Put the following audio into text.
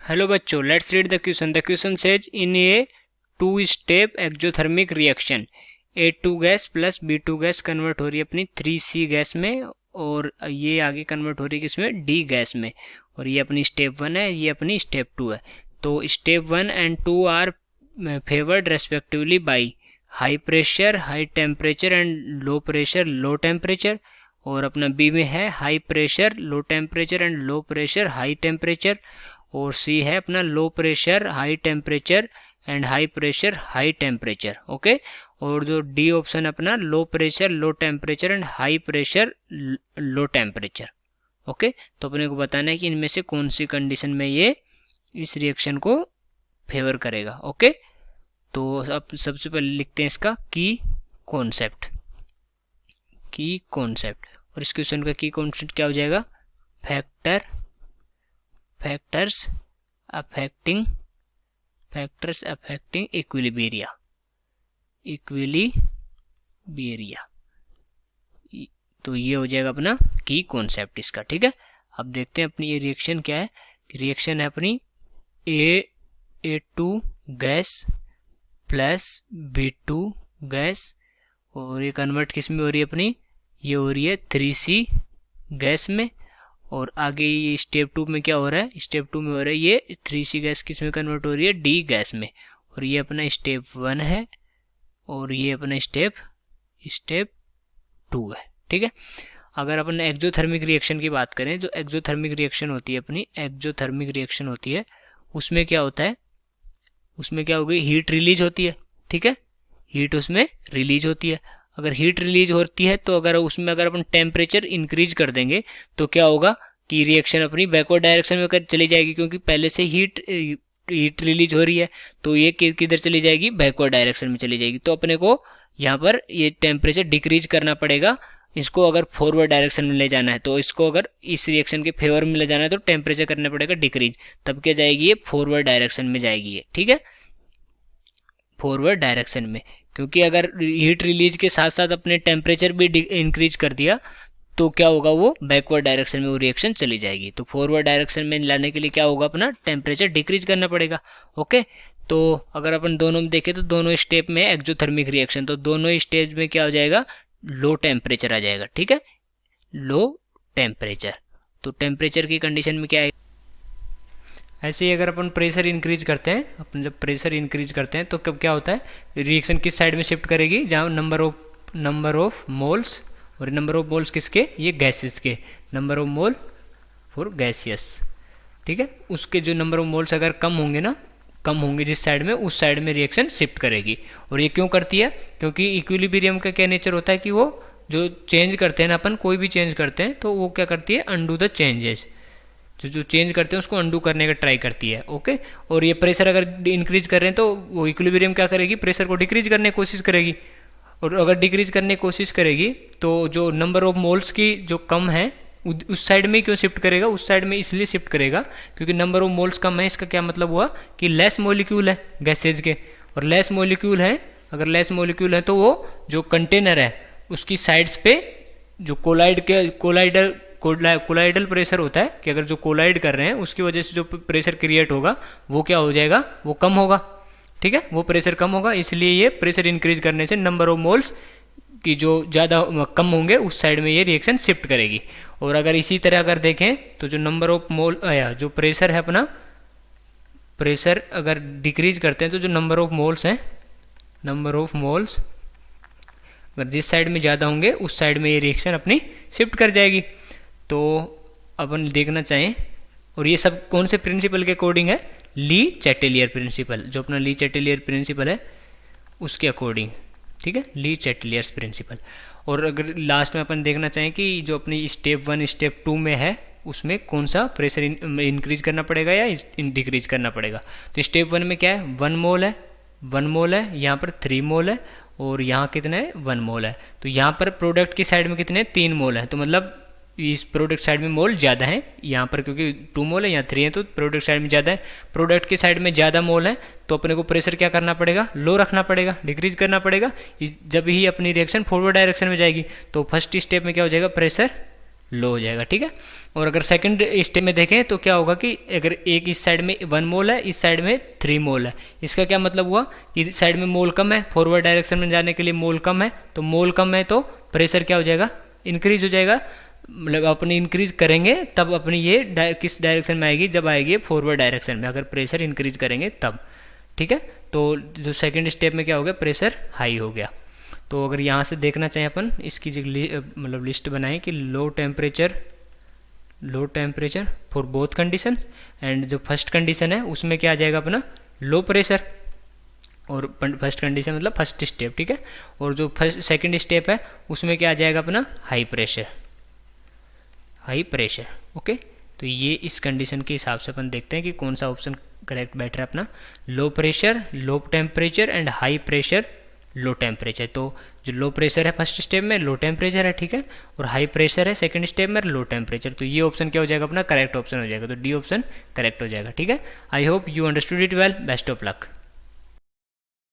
Hello बच्चों, let's read the question. The question says in a two-step exothermic reaction A2 gas plus B2 gas convert हो रही है अपनी 3C gas में, और ये आगे कन्वर्ट हो रही है किसमें, D गैस में। और ये अपनी स्टेप 1 है, ये अपनी स्टेप 2 है। तो step 1 and 2 are favoured respectively by high pressure high temperature and low pressure low temperature, और अपना बी में है high pressure low temperature and low pressure high temperature, और सी है अपना low pressure high temperature and high pressure high temperature. Okay, और जो D option अपना low pressure low temperature and high pressure low temperature. Okay, तो अपने को बताना है कि इनमें से कौन सी कंडीशन में ये इस रिएक्शन को फेवर करेगा। ओके, तो अब सबसे पहले लिखते हैं इसका की कॉन्सेप्ट। और इस क्वेश्चन का की कॉन्सेप्ट क्या हो जाएगा, फैक्टर्स अफेक्टिंग इक्विलिब्रिया। तो ये हो जाएगा अपना की कॉन्सेप्ट इसका। ठीक है, अब देखते हैं अपनी ये रिएक्शन क्या है। रिएक्शन है अपनी A2 gas plus B2 gas, और ये कन्वर्ट किस में हो रही है अपनी, ये हो रही है 3C गैस में। और आगे ये स्टेप 2 में क्या हो रहा है, स्टेप 2 में हो रहा है ये 3C गैस किस में कन्वर्ट हो रही है, D गैस में। और ये अपना स्टेप 1 है और ये अपना स्टेप 2 है। ठीक है, अगर अपन एक्जोथर्मिक रिएक्शन की बात करें, जो एक्जोथर्मिक रिएक्शन होती है अपनी, एक्जोथर्मिक रिएक्शन होती है, उसमें क्या होता है, उसमें क्या होगी, हीट रिलीज होती है। ठीक है, हीट उसमें रिलीज होती है। अगर हीट रिलीज होती है तो अगर उसमें अगर अपन टेम्परेचर इंक्रीज कर देंगे तो क्या होगा कि रिएक्शन अपनी बैकवर्ड डायरेक्शन में चली जाएगी, क्योंकि पहले से हीट रिलीज हो रही है, तो ये किधर चली जाएगी, बैकवर्ड डायरेक्शन में चली जाएगी। तो अपने को यहाँ पर ये टेम्परेचर डिक्रीज करना पड़ेगा। इसको अगर फॉरवर्ड डायरेक्शन में ले जाना है, तो इसको अगर इस रिएक्शन के फेवर में ले जाना है तो टेम्परेचर करना पड़ेगा डिक्रीज, तब क्या जाएगी, ये फॉरवर्ड डायरेक्शन में जाएगी ये। ठीक है, फॉरवर्ड डायरेक्शन में, क्योंकि अगर हीट रिलीज के साथ साथ अपने टेम्परेचर भी इंक्रीज कर दिया तो क्या होगा, वो बैकवर्ड डायरेक्शन में वो रिएक्शन चली जाएगी। तो फॉरवर्ड डायरेक्शन में लाने के लिए क्या होगा, अपना टेम्परेचर डिक्रीज करना पड़ेगा। ओके, तो अगर अपन दोनों में देखें तो दोनों स्टेप में एक्जोथर्मिक रिएक्शन, तो दोनों स्टेज में क्या हो जाएगा, लो टेम्परेचर आ जाएगा। ठीक है, लो टेम्परेचर। तो टेम्परेचर की कंडीशन में क्या है, ऐसे ही अगर अपन प्रेशर इंक्रीज करते हैं, अपन जब प्रेशर इंक्रीज करते हैं तो कब क्या होता है, रिएक्शन किस साइड में शिफ्ट करेगी, जहाँ नंबर ऑफ मोल्स, और नंबर ऑफ मोल्स किसके, ये गैसेस के, number of mole for gaseous. ठीक है, उसके जो नंबर ऑफ मोल्स अगर कम होंगे ना, कम होंगे जिस साइड में, उस साइड में रिएक्शन शिफ्ट करेगी। और ये क्यों करती है, क्योंकि इक्विलिब्रियम का क्या नेचर होता है कि वो जो चेंज करते हैं ना, अपन कोई भी चेंज करते हैं तो वो क्या करती है, अंडू द चेंजेस, जो चेंज करते हैं उसको अंडू करने का ट्राई करती है। ओके, और ये प्रेशर अगर इंक्रीज कर रहे हैं तो वो इक्विलिब्रियम क्या करेगी, प्रेशर को डिक्रीज करने की कोशिश करेगी। और अगर डिक्रीज करने की कोशिश करेगी तो जो नंबर ऑफ मोल्स की जो कम है उस साइड में क्यों शिफ्ट करेगा, उस साइड में इसलिए शिफ्ट करेगा क्योंकि नंबर ऑफ मोल्स कम है। इसका क्या मतलब हुआ कि लेस मॉलिक्यूल है गैसेज के, और लेस मॉलिक्यूल है, अगर लेस मॉलिक्यूल है तो वो जो कंटेनर है उसकी साइड्स पे जो कोलाइडल प्रेशर होता है, कि अगर जो कोलाइड कर रहे हैं उसकी वजह से जो प्रेशर क्रिएट होगा वो क्या हो जाएगा, वो कम होगा। ठीक है, वो प्रेशर कम होगा, इसलिए ये प्रेशर इंक्रीज करने से नंबर ऑफ मोल्स की जो ज़्यादा कम होंगे उस साइड में ये रिएक्शन शिफ्ट करेगी। और अगर इसी तरह अगर देखें तो जो नंबर ऑफ मोल जो प्रेशर है अपना, प्रेशर अगर डिक्रीज करते हैं तो जो नंबर ऑफ मोल्स हैं, नंबर ऑफ मोल्स अगर जिस साइड में ज़्यादा होंगे उस साइड में ये रिएक्शन अपनी शिफ्ट कर जाएगी। तो अपन देखना चाहें, और ये सब कौन से प्रिंसिपल के अकॉर्डिंग है, ली चैटेलियर प्रिंसिपल, जो अपना ली चैटेलियर प्रिंसिपल है उसके अकॉर्डिंग। ठीक है, ली चैटेलियर्स प्रिंसिपल। और अगर लास्ट में अपन देखना चाहें कि जो अपनी स्टेप 1 स्टेप 2 में है उसमें कौन सा प्रेशर इंक्रीज करना पड़ेगा या डिक्रीज करना पड़ेगा, तो स्टेप 1 में क्या है, 1 मोल है, 1 मोल है, यहाँ पर 3 मोल है, और यहाँ कितने है, 1 मोल है। तो यहाँ पर प्रोडक्ट की साइड में कितने, 3 मोल है, तो मतलब इस प्रोडक्ट साइड में मोल ज़्यादा है यहाँ पर, क्योंकि 2 मोल है यहाँ 3 है, तो प्रोडक्ट साइड में ज़्यादा है। प्रोडक्ट की साइड में ज़्यादा मोल है तो अपने को प्रेशर क्या करना पड़ेगा, लो रखना पड़ेगा, डिक्रीज करना पड़ेगा। जब ही अपनी रिएक्शन फॉरवर्ड डायरेक्शन में जाएगी तो फर्स्ट स्टेप में क्या हो जाएगा, प्रेशर लो हो जाएगा, ठीक है। और अगर सेकंड स्टेप में देखें तो क्या होगा कि अगर एक इस साइड में 1 मोल है, इस साइड में 3 मोल है, इसका क्या मतलब हुआ कि इस साइड में मोल कम है, फॉरवर्ड डायरेक्शन में जाने के लिए मोल कम है, तो मोल कम है तो प्रेशर क्या हो जाएगा, इंक्रीज हो जाएगा। मतलब अपने इंक्रीज करेंगे तब अपनी ये किस डायरेक्शन में आएगी, जब आएगी फॉरवर्ड डायरेक्शन में, अगर प्रेशर इंक्रीज करेंगे तब, ठीक है। तो जो सेकंड स्टेप में क्या हो गया, प्रेशर हाई हो गया। तो अगर यहाँ से देखना चाहें अपन इसकी जो मतलब लिस्ट बनाएं कि low temperature for both condition, and जो फर्स्ट कंडीशन है उसमें क्या आ जाएगा अपना लो प्रेशर, और फर्स्ट कंडीशन मतलब फर्स्ट स्टेप, ठीक है। और जो फर्स्ट सेकंड स्टेप है उसमें क्या आ जाएगा अपना हाई प्रेशर, ओके। तो ये इस कंडीशन के हिसाब से अपन देखते हैं कि कौन सा ऑप्शन करेक्ट बैठ रहा है अपना, low pressure, low temperature and high pressure, low temperature. तो जो लो प्रेशर है फर्स्ट स्टेप में, लो टेम्परेचर है, ठीक है, और हाई प्रेशर है सेकंड स्टेप में, लो टेम्परेचर। तो ये ऑप्शन क्या हो जाएगा अपना करेक्ट ऑप्शन हो जाएगा, तो डी ऑप्शन करेक्ट हो जाएगा, ठीक है। I hope you understood it well, best of luck.